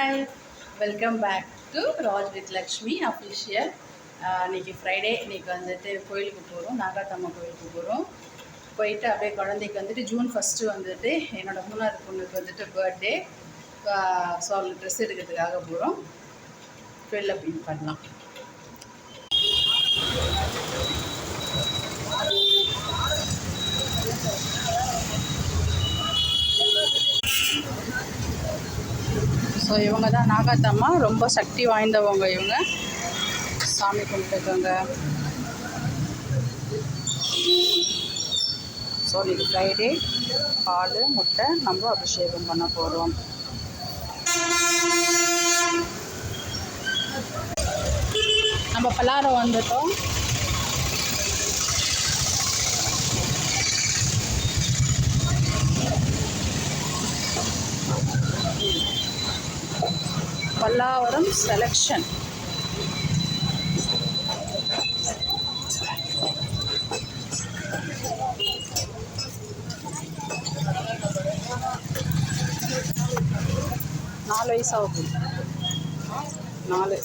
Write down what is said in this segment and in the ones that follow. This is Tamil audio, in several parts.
Hi, welcome back to Raj with Lakshmi official. இன்றைக்கி ஃப்ரைடே. இன்றைக்கி வந்துட்டு கோயிலுக்கு போகிறோம், நாகாத்தம்மா கோயிலுக்கு போகிறோம். போயிட்டு அப்படியே குழந்தைக்கு வந்துட்டு ஜூன் 1 வந்துட்டு என்னோடய 3வது பொண்ணுக்கு வந்துட்டு பர்த்டே. ஸோ அவங்களுக்கு ட்ரெஸ் எடுக்கிறதுக்காக போகிறோம். வெளில பின் பண்ணலாம். ஸோ இவங்க தான் நாகாத்தம்மா, ரொம்ப சக்தி வாய்ந்தவங்க இவங்க. சாமி கும்பிட்டுக்கோங்க. ஸோ இது ஃப்ரைடே, பால் முட்டை நம்ம அபிஷேகம் பண்ண போகிறோம். நம்ம பலாரம் வந்துட்டோம். பல்லாவரம் செலக்ஷன். நாலு வயசு ஆகுது. 4.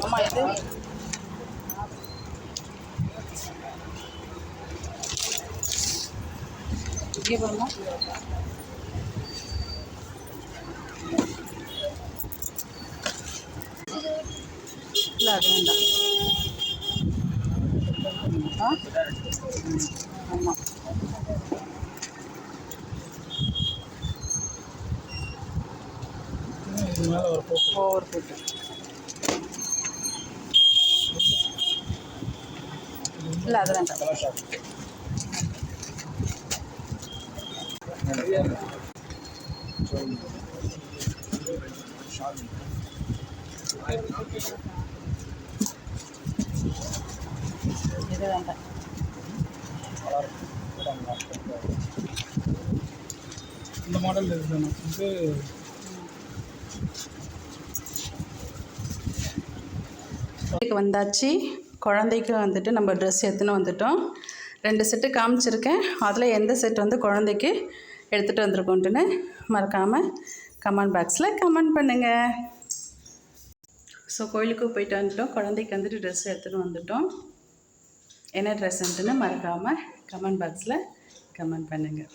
அம்மா இது இங்கே போடுமா? இல்லை அது வேண்டாம். ஆமாம். ஓவர் போட்டு இல்லை அது வேண்டாம். இது வேண்டாம். இந்த மாடல் இது வந்தாச்சு. குழந்தைக்கு வந்துட்டு நம்ம ட்ரெஸ் எடுத்துன்னு வந்துட்டோம். 2 செட்டு காமிச்சிருக்கேன். அதில் எந்த செட் வந்து குழந்தைக்கு எடுத்துகிட்டு வந்திருக்கோன்ட்டுன்னு மறக்காமல் கமெண்ட் பாக்ஸில் கமெண்ட் பண்ணுங்கள். ஸோ கோயிலுக்கு போயிட்டு வந்துட்டோம். குழந்தைக்கு வந்துட்டு ட்ரெஸ் எடுத்துகிட்டு வந்துட்டோம். என்ன ட்ரெஸ்ன்ட்டுன்னு மறக்காமல் கமெண்ட் பாக்ஸில் கமெண்ட் பண்ணுங்கள்.